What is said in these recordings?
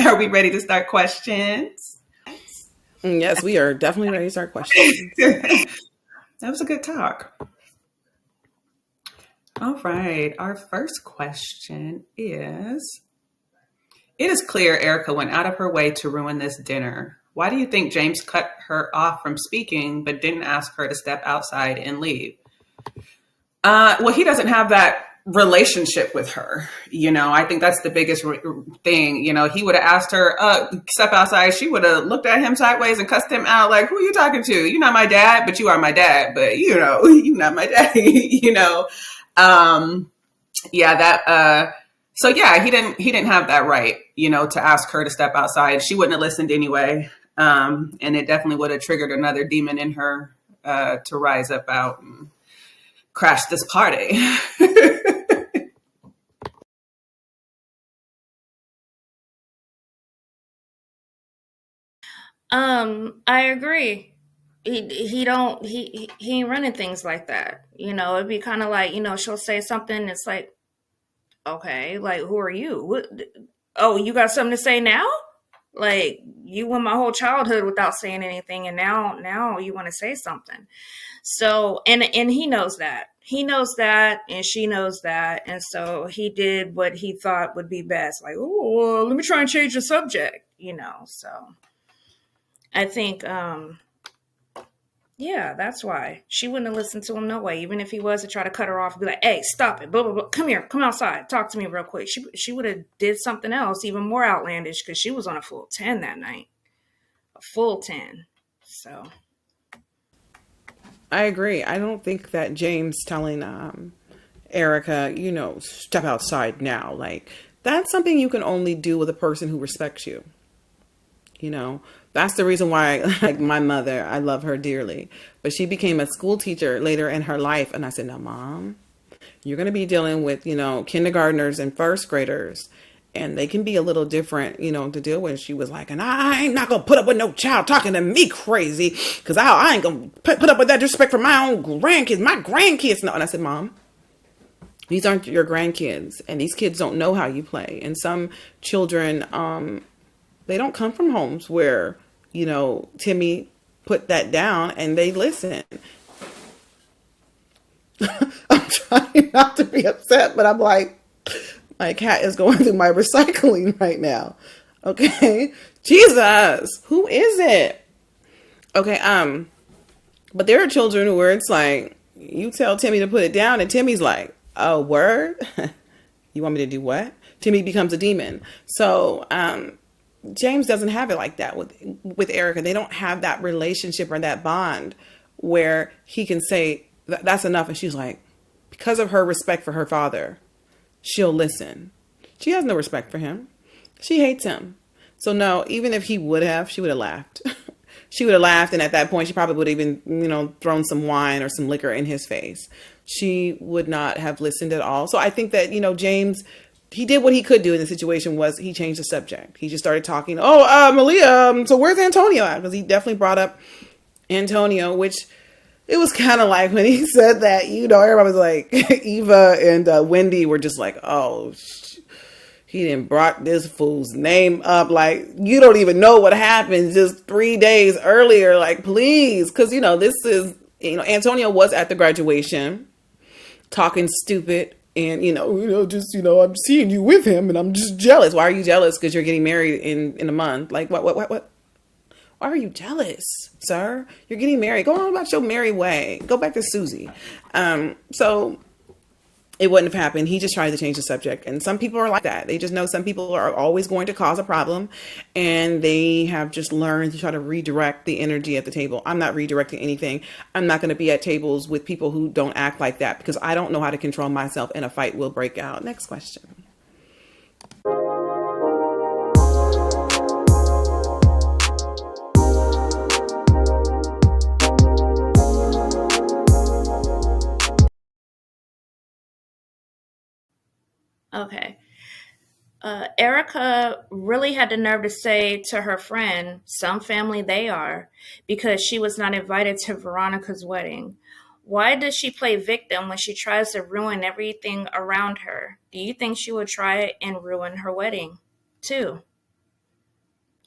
Are we ready to start questions? Yes, we are definitely ready to start questions. That was a good talk. All right. Our first question is: It is clear Erica went out of her way to ruin this dinner. Why do you think James cut her off from speaking but didn't ask her to step outside and leave? Well, he doesn't have that relationship with her. I think that's the biggest thing. He would have asked her, step outside. She would have looked at him sideways and cussed him out like, who are you talking to? You're not my dad, but you are my dad. But, you're not my dad, Um, yeah, so yeah, he didn't have that right, to ask her to step outside. She wouldn't have listened anyway. And it definitely would have triggered another demon in her, to rise up out and crash this party. I agree. He ain't running things like that. It'd be kind of like, she'll say something. It's like, okay, like, who are you? What? Oh, you got something to say now? Like, you went my whole childhood without saying anything, and now you want to say something. So, and he knows that. He knows that, and she knows that, and so he did what he thought would be best. Like, oh, well, let me try and change the subject. So I think, yeah, that's why she wouldn't have listened to him no way. Even if he was to try to cut her off and be like, "Hey, stop it! Blah blah blah. Come here, come outside, talk to me real quick." She would have did something else even more outlandish because she was on a full 10 that night, a full 10. So I agree. I don't think that James telling Erica, step outside now, like that's something you can only do with a person who respects you. That's the reason why, like my mother, I love her dearly, but she became a school teacher later in her life. And I said, no, Mom, you're going to be dealing with, kindergartners and first graders, and they can be a little different, to deal with. She was like, and I ain't not going to put up with no child talking to me crazy, because I ain't going to put up with that disrespect for my own grandkids, my grandkids. No. And I said, Mom, these aren't your grandkids, and these kids don't know how you play. And some children, they don't come from homes where, Timmy put that down and they listen. I'm trying not to be upset, but I'm like, my cat is going through my recycling right now. Okay. Jesus. Who is it? Okay. But there are children where it's like, you tell Timmy to put it down and Timmy's like, oh, word? You want me to do what? Timmy becomes a demon. So, James doesn't have it like that with Erica. They don't have that relationship or that bond where he can say that's enough. And she's like, because of her respect for her father, she'll listen. She has no respect for him. She hates him. So no, even if he would have, she would have laughed. She would have laughed. And at that point, she probably would have even, thrown some wine or some liquor in his face. She would not have listened at all. So I think that, James, he did what he could do in the situation was he changed the subject. He just started talking. Oh, Malia, so where's Antonio at? Because he definitely brought up Antonio, which it was kind of like when he said that, everybody was like, Eva and Wendy were just like, oh, he didn't brought this fool's name up. Like, you don't even know what happened just 3 days earlier. Like, please. Because, this is, Antonio was at the graduation talking stupid. And, I'm seeing you with him and I'm just jealous. Why are you jealous? Because you're getting married in a month. Like, what? Why are you jealous, sir? You're getting married. Go on about your merry way. Go back to Susie. So it wouldn't have happened. He just tried to change the subject. And some people are like that. They just know some people are always going to cause a problem. And they have just learned to try to redirect the energy at the table. I'm not redirecting anything. I'm not going to be at tables with people who don't act like that because I don't know how to control myself and a fight will break out. Next question. okay. Erica really had the nerve to say to her friend, some family they are, because she was not invited to Veronica's wedding. Why does she play victim when she tries to ruin everything around her? Do you think she would try and ruin her wedding too?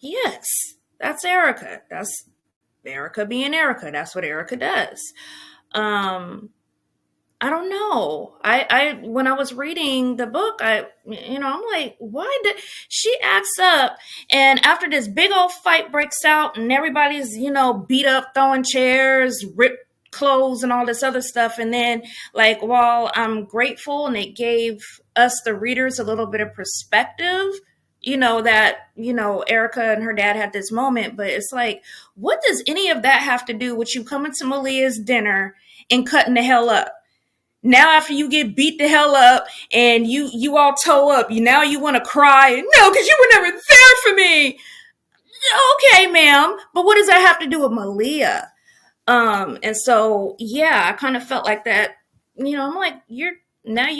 Yes, that's Erica. That's Erica being Erica. That's what Erica does. Um, I don't know. I when I was reading the book, I'm like, why did she acts up? And after this big old fight breaks out, and everybody's beat up, throwing chairs, ripped clothes, and all this other stuff, and then like, while I'm grateful, and it gave us the readers a little bit of perspective. Erica and her dad had this moment, but it's like, what does any of that have to do with you coming to Malia's dinner and cutting the hell up? Now after you get beat the hell up and you all toe up, you want to cry. No, because you were never there for me. Okay, ma'am, but what does that have to do with Malia? And so yeah, I kind of felt like that. I'm like, you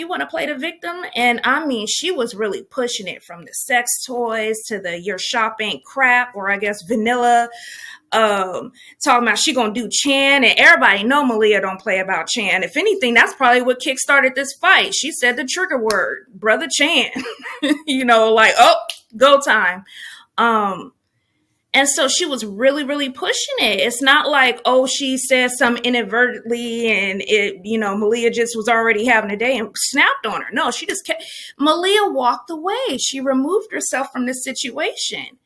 want to play the victim, and I mean, she was really pushing it, from the sex toys to the your shop ain't crap, or I guess vanilla. Talking about she gonna do Chan, and everybody know Malia don't play about Chan. If anything, that's probably what kickstarted this fight. She said the trigger word, brother Chan. Like, oh, go time. And so she was really, really pushing it. It's not like, oh, she said something inadvertently and Malia just was already having a day and snapped on her. No, she just kept. Malia walked away. She removed herself from the situation.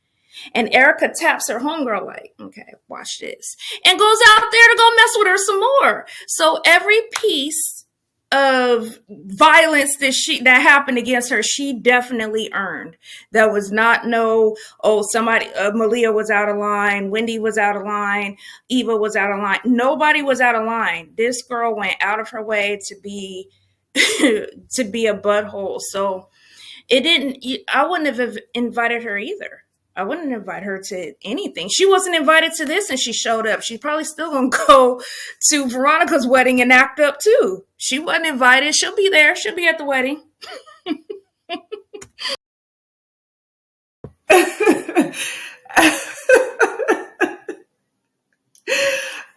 And Erica taps her homegirl like, okay, watch this. And goes out there to go mess with her some more. So every piece of violence that happened against her, she definitely earned. There was not Malia was out of line, Wendy was out of line, Eva was out of line. Nobody was out of line. This girl went out of her way to be to be a butthole. So I wouldn't have invited her either. I wouldn't invite her to anything. She wasn't invited to this, and she showed up. She's probably still going to go to Veronica's wedding and act up too. She wasn't invited. She'll be there. She'll be at the wedding.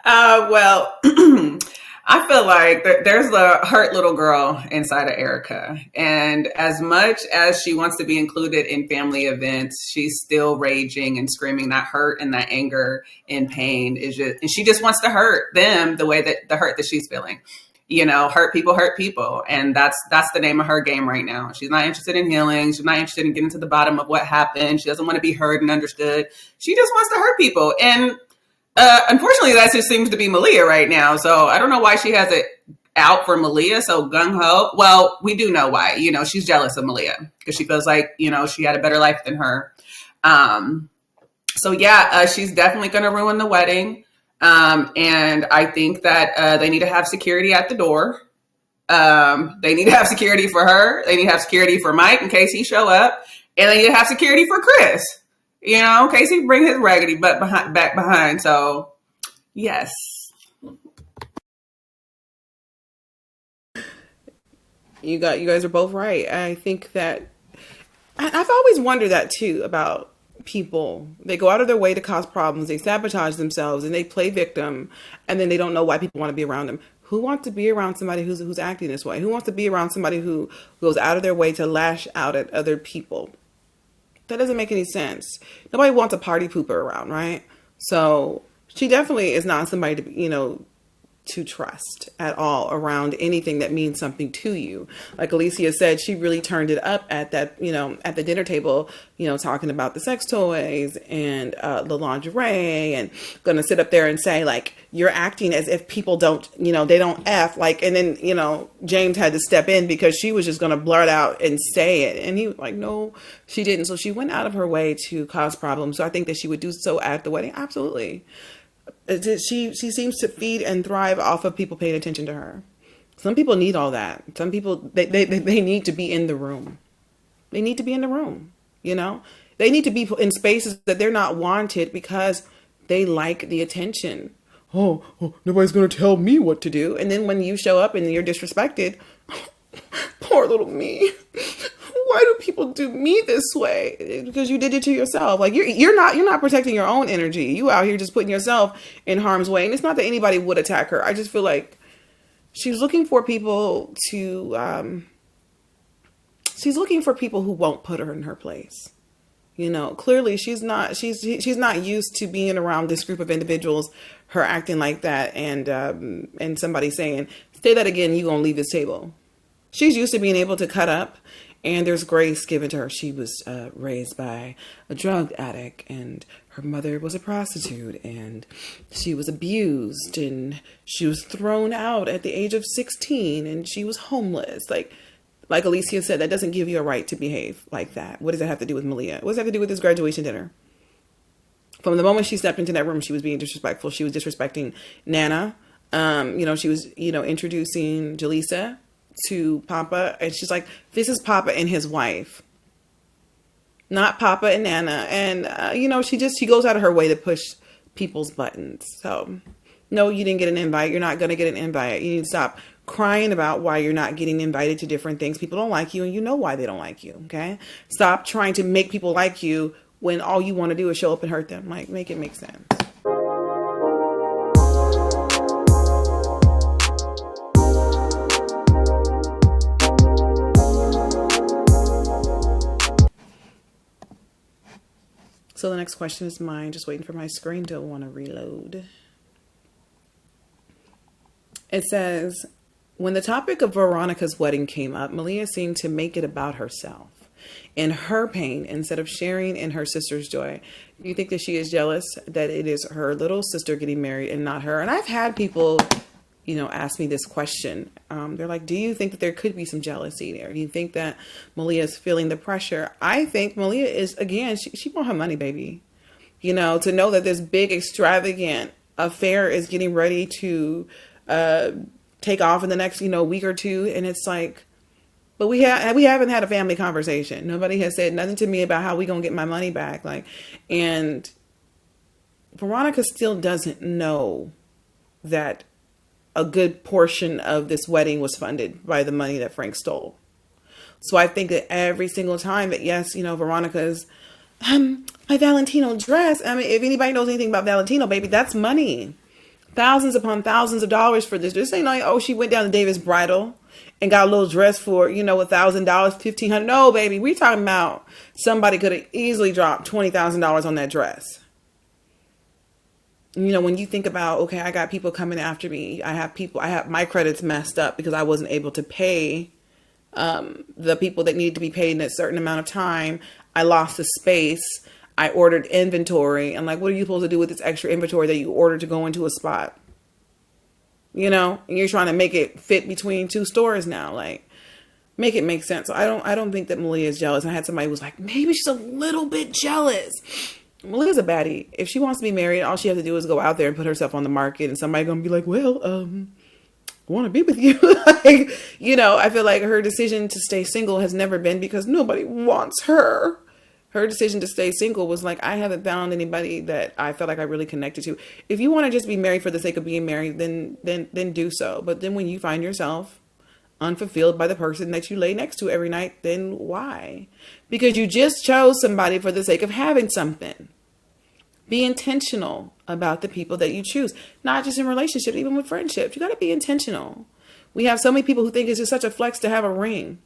Well, I feel like there's a hurt little girl inside of Erica. And as much as she wants to be included in family events, she's still raging and screaming. That hurt and that anger and pain and she just wants to hurt them the way that the hurt that she's feeling. Hurt people. And that's the name of her game right now. She's not interested in healing. She's not interested in getting to the bottom of what happened. She doesn't want to be heard and understood. She just wants to hurt people. And unfortunately, that just seems to be Malia right now. So I don't know why she has it out for Malia so gung-ho. Well, we do know why. She's jealous of Malia because she feels like, she had a better life than her. So yeah, she's definitely going to ruin the wedding. And I think that they need to have security at the door. They need to have security for her. They need to have security for Mike in case he show up. And they need to have security for Chris. In case he bring his raggedy butt back behind. So, yes. You guys are both right. I think that I've always wondered that too about people. They go out of their way to cause problems. They sabotage themselves and they play victim, and then they don't know why people want to be around them. Who wants to be around somebody who's acting this way? Who wants to be around somebody who goes out of their way to lash out at other people? That doesn't make any sense. Nobody wants a party pooper around, right? So she definitely is not somebody to, to trust at all around anything that means something to you. Like Alicia said, she really turned it up at that, at the dinner table, talking about the sex toys and the lingerie, and gonna sit up there and say like, you're acting as if people don't, they don't F like, and then, James had to step in because she was just gonna blurt out and say it. And he was like, no, she didn't. So she went out of her way to cause problems. So I think that she would do so at the wedding. Absolutely. She seems to feed and thrive off of people paying attention to her. Some people need all that. Some people, they need to be in the room. They need to be in the room, They need to be in spaces that they're not wanted because they like the attention. Oh, nobody's going to tell me what to do. And then when you show up and you're disrespected, poor little me. Why do people do me this way? Because you did it to yourself. Like you're not protecting your own energy. You out here just putting yourself in harm's way. And it's not that anybody would attack her. I just feel like she's looking for people to, she's looking for people who won't put her in her place. Clearly she's not used to being around this group of individuals, her acting like that, and somebody saying, say that again, you gonna leave this table. She's used to being able to cut up, and there's grace given to her. She was raised by a drug addict, and her mother was a prostitute, and she was abused, and she was thrown out at the age of 16, and she was homeless. Like Alicia said, that doesn't give you a right to behave like that. What does that have to do with Malia? What does that have to do with this graduation dinner? From the moment she stepped into that room, she was being disrespectful. She was disrespecting Nana. She was, introducing Jaleesa to Papa. And she's like, this is Papa and his wife, not Papa and Nana. And, she goes out of her way to push people's buttons. So, no, you didn't get an invite. You're not going to get an invite. You need to stop crying about why you're not getting invited to different things. People don't like you, and you know why they don't like you. Okay. Stop trying to make people like you when all you want to do is show up and hurt them. Like, make it make sense. So the next question is mine. Just waiting for my screen to want to reload. It says, when the topic of Veronica's wedding came up, Malia seemed to make it about herself and her pain instead of sharing in her sister's joy. Do you think that she is jealous that it is her little sister getting married and not her? And I've had people, ask me this question. They're like, do you think that there could be some jealousy there? Do you think that Malia is feeling the pressure? I think Malia is, again, she want her money, baby. To know that this big extravagant affair is getting ready to take off in the next, week or two. And it's like, but we haven't had a family conversation. Nobody has said nothing to me about how we gonna get my money back. And Veronica still doesn't know that a good portion of this wedding was funded by the money that Frank stole. So I think that every single time that, yes, Veronica's, my Valentino dress. I mean, if anybody knows anything about Valentino, baby, that's money. Thousands upon thousands of dollars for this. This ain't like, she went down to Davis Bridal and got a little dress for, $1,000, $1,500. No, baby, we talking about somebody could have easily dropped $20,000 on that dress. When you think about, okay, I got people coming after me. I have my credits messed up because I wasn't able to pay the people that needed to be paid in a certain amount of time. I lost the space. I ordered inventory. And what are you supposed to do with this extra inventory that you ordered to go into a spot? And you're trying to make it fit between two stores now. Make it make sense. So I don't think that Malia is jealous. I had somebody who was like, maybe she's a little bit jealous. Malia's a baddie. If she wants to be married, all she has to do is go out there and put herself on the market, and somebody's going to be like, well, I want to be with you. I feel like her decision to stay single has never been because nobody wants her. Her decision to stay single was like, I haven't found anybody that I felt like I really connected to. If you want to just be married for the sake of being married, then do so. But then when you find yourself unfulfilled by the person that you lay next to every night, then why? Because you just chose somebody for the sake of having something. Be intentional about the people that you choose, not just in relationships, even with friendships. You got to be intentional. We have so many people who think it's just such a flex to have a ring.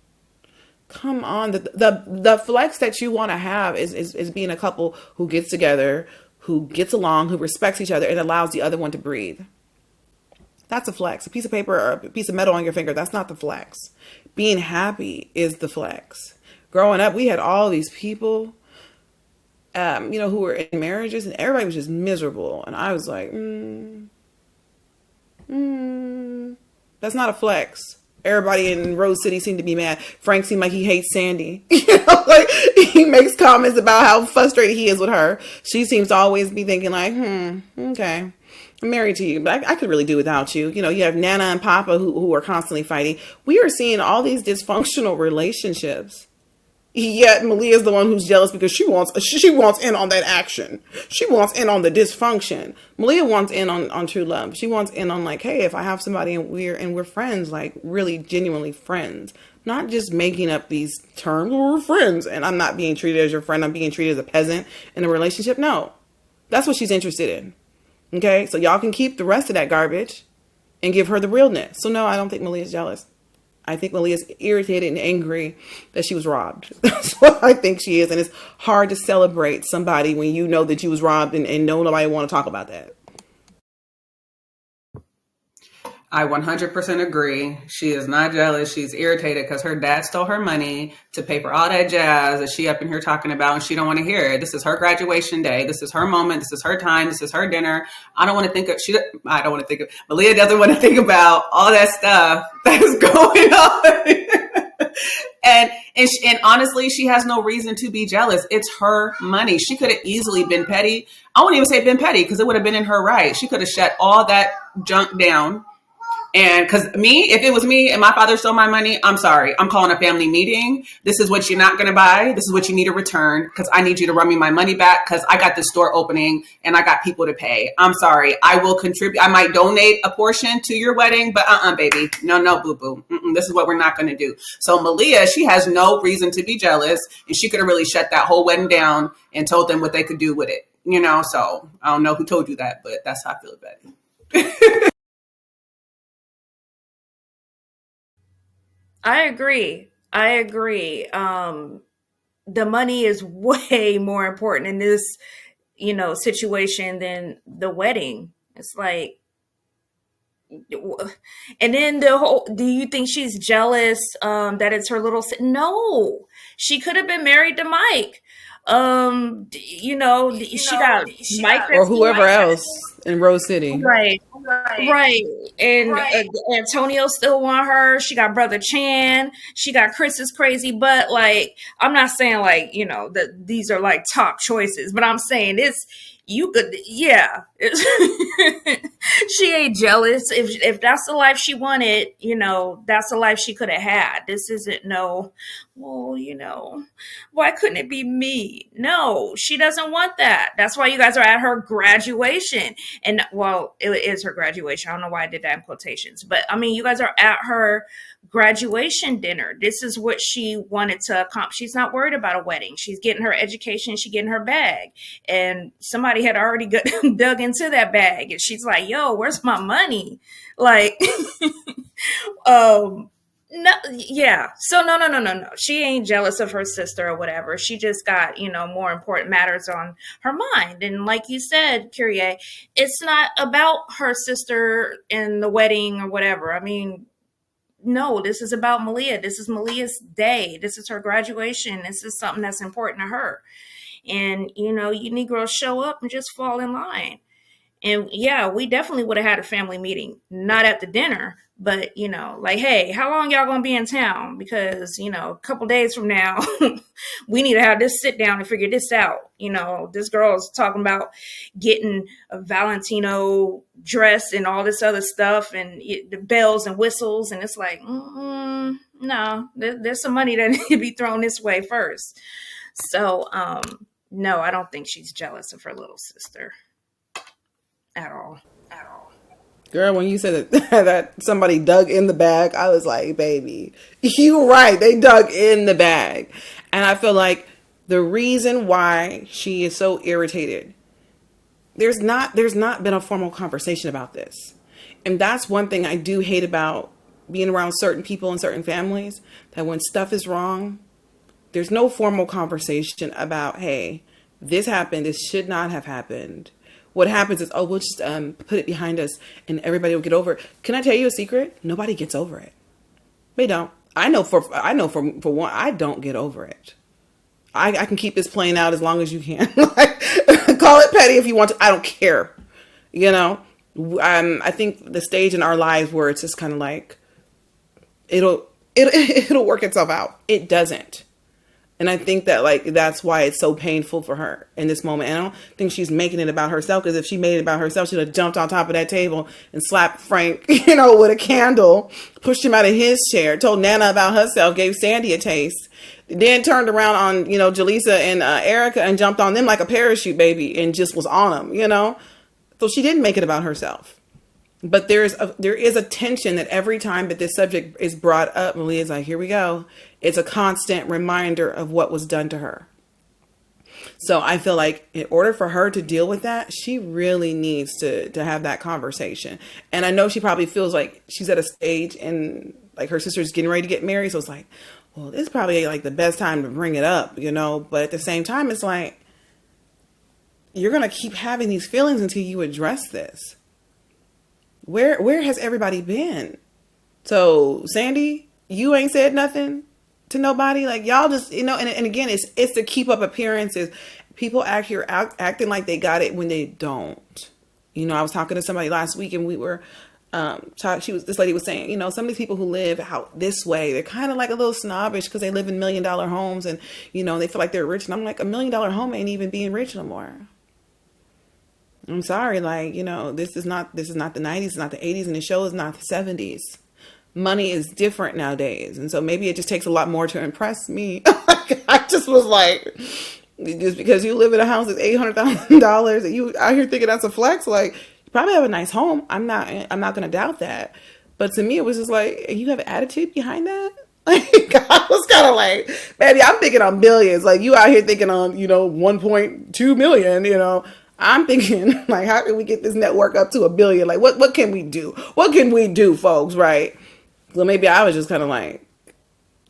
Come on. The flex that you want to have is being a couple who gets together, who gets along, who respects each other and allows the other one to breathe. That's a flex. A piece of paper or a piece of metal on your finger, that's not the flex. Being happy is the flex. Growing up, we had all these people, who were in marriages and everybody was just miserable. And I was like, that's not a flex. Everybody in Rose City seemed to be mad. Frank seemed like he hates Sandy. He makes comments about how frustrated he is with her. She seems to always be thinking okay, I'm married to you, but I could really do without you. You have Nana and Papa who are constantly fighting. We are seeing all these dysfunctional relationships. Yet Malia is the one who's jealous because she wants in on that action. She wants in on the dysfunction. Malia wants in on true love. She wants in on hey, if I have somebody and we're friends, really genuinely friends, not just making up these terms. We're friends, and I'm not being treated as your friend. I'm being treated as a peasant in a relationship. No, that's what she's interested in. Okay, so y'all can keep the rest of that garbage and give her the realness. So no, I don't think Malia's jealous. I think Malia's irritated and angry that she was robbed. That's what I think she is. And it's hard to celebrate somebody when you know that you was robbed and nobody want to talk about that. I 100% agree. She is not jealous. She's irritated because her dad stole her money to pay for all that jazz that she up in here talking about, and she don't want to hear it. This is her graduation day. This is her moment. This is her time. This is her dinner. I don't want to think of. I don't want to think of. Malia doesn't want to think about all that stuff that is going on. And honestly, she has no reason to be jealous. It's her money. She could have easily been petty. I wouldn't even say been petty because it would have been in her right. She could have shut all that junk down. And because if it was me and my father stole my money, I'm sorry. I'm calling a family meeting. This is what you're not going to buy. This is what you need to return because I need you to run me my money back because I got this store opening and I got people to pay. I'm sorry. I will contribute. I might donate a portion to your wedding, but baby. No, boo-boo. This is what we're not going to do. So Malia, she has no reason to be jealous. And she could have really shut that whole wedding down and told them what they could do with it. So I don't know who told you that, but that's how I feel about it. I agree. The money is way more important in this, situation than the wedding. It's like, and then do you think she's jealous that it's her little no, she could have been married to Mike. She got Mike or whoever else in Rose City. Right. And Antonio still want her. She got brother Chan. She got Chris's crazy butt. Like, I'm not saying like, that these are like top choices, but I'm saying you could, yeah. She ain't jealous. If that's the life she wanted, that's the life she could have had. This isn't why couldn't it be me? No, she doesn't want that. That's why you guys are at her graduation. And well, it is her graduation. I don't know why I did that in quotations, but I mean, you guys are at her graduation dinner. This is what she wanted to accomplish. She's not worried about a wedding. She's getting her education. She's getting her bag. And somebody had already dug into that bag. And she's like, yo, where's my money? Like, no, yeah. So no. She ain't jealous of her sister or whatever. She just got, more important matters on her mind. And like you said, Kyrie, it's not about her sister and the wedding or whatever. I mean, no, this is about Malia. This is Malia's day. This is her graduation. This is something that's important to her. And, you Negroes show up and just fall in line. And yeah, we definitely would have had a family meeting, not at the dinner, but, like, hey, how long y'all going to be in town? Because, a couple days from now, we need to have this sit down and figure this out. This girl's talking about getting a Valentino dress and all this other stuff and the bells and whistles. And it's like, no, there's some money that needs to be thrown this way first. So, no, I don't think she's jealous of her little sister. At all. Girl, when you said that somebody dug in the bag, I was like, baby, you're right. They dug in the bag. And I feel like the reason why she is so irritated, there's not been a formal conversation about this. And that's one thing I do hate about being around certain people and certain families, that when stuff is wrong, there's no formal conversation about, hey, this happened. This should not have happened. What happens is, we'll just put it behind us and everybody will get over it. Can I tell you a secret? Nobody gets over it. They don't. I know for one, I don't get over it. I can keep this playing out as long as you can. Like, call it petty if you want to. I don't care. I think the stage in our lives where it's just kind of like, it'll work itself out. It doesn't. And I think that that's why it's so painful for her in this moment. And I don't think she's making it about herself, because if she made it about herself, she'd have jumped on top of that table and slapped Frank, with a candle, pushed him out of his chair, told Nana about herself, gave Sandy a taste, then turned around on, Jaleesa and Erica and jumped on them like a parachute baby and just was on them, So she didn't make it about herself. But there is a tension that every time that this subject is brought up, Malia's like, here we go. It's a constant reminder of what was done to her. So I feel like in order for her to deal with that, she really needs to have that conversation. And I know she probably feels like she's at a stage in like her sister's getting ready to get married. So it's like, well, this is probably like the best time to bring it up, you know? But at the same time, it's like, you're going to keep having these feelings until you address this. Where has everybody been? So Sandy, you ain't said nothing to nobody. Like y'all just, you know, and again, it's to keep up appearances. People act here acting like they got it when they don't. You know, I was talking to somebody last week and we were, this lady was saying, you know, some of these people who live out this way, they're kind of like a little snobbish because they live in $1 million homes and, you know, they feel like they're rich. And I'm like, $1 million home ain't even being rich no more. I'm sorry, like, you know, this is not the 90s, it's not the 80s, and the show is not the 70s. Money is different nowadays. And so maybe it just takes a lot more to impress me. I just was like, just because you live in a house that's $800,000 and you out here thinking that's a flex, like, you probably have a nice home. I'm not going to doubt that. But to me, it was just like, you have attitude behind that? Like, I was kind of like, baby, I'm thinking on billions. Like, you out here thinking on, you know, 1.2 million, you know. I'm thinking, like, how can we get this network up to 1 billion? Like, what can we do? What can we do, folks, right? Well, maybe I was just kind of like,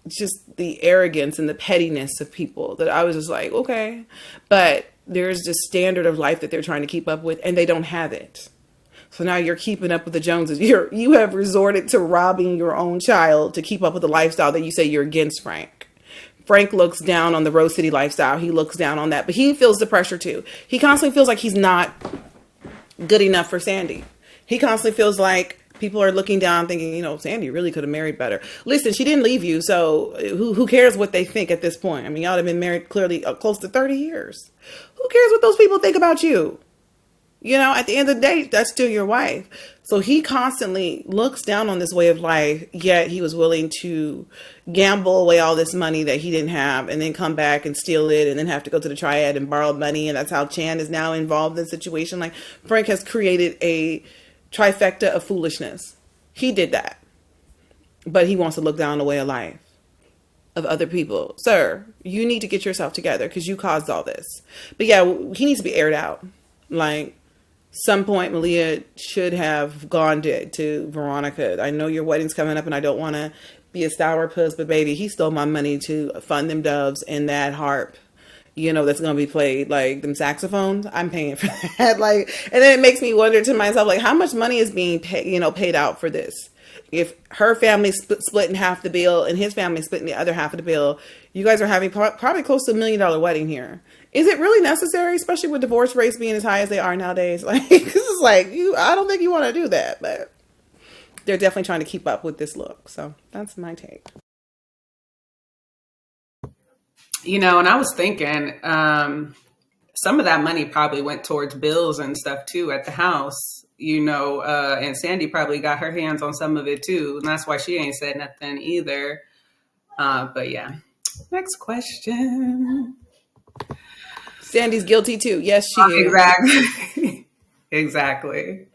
just the arrogance and the pettiness of people that I was just like, okay. But there's this standard of life that they're trying to keep up with, and they don't have it. So now you're keeping up with the Joneses. You have resorted to robbing your own child to keep up with the lifestyle that you say you're against, Frank. Frank looks down on the Rose City lifestyle. He looks down on that, but he feels the pressure too. He constantly feels like he's not good enough for Sandy. He constantly feels like people are looking down thinking, you know, Sandy really could have married better. Listen, she didn't leave you. So who cares what they think at this point? I mean, y'all have been married clearly close to 30 years. Who cares what those people think about you? You know, at the end of the day, that's still your wife. So he constantly looks down on this way of life, yet he was willing to gamble away all this money that he didn't have and then come back and steal it and then have to go to the triad and borrow money. And that's how Chan is now involved in the situation. Like, Frank has created a trifecta of foolishness. He did that. But he wants to look down the way of life of other people. Sir, you need to get yourself together because you caused all this. But yeah, he needs to be aired out. Like, some point Malia should have gone to Veronica. I know your wedding's coming up and I don't want to be a sourpuss, but baby, he stole my money to fund them doves and that harp, you know, that's going to be played, like them saxophones. I'm paying for that. Like, and then it makes me wonder to myself, like, how much money is being paid out for this? If her family split in half the bill and his family split in the other half of the bill, you guys are having probably close to $1 million wedding here. Is it really necessary, especially with divorce rates being as high as they are nowadays? Like, this is like, I don't think you want to do that, but they're definitely trying to keep up with this look. So that's my take. You know, and I was thinking, some of that money probably went towards bills and stuff too at the house, you know, and Sandy probably got her hands on some of it too. And that's why she ain't said nothing either. But yeah, next question. Sandy's guilty too. Yes, she is. Exactly. Exactly.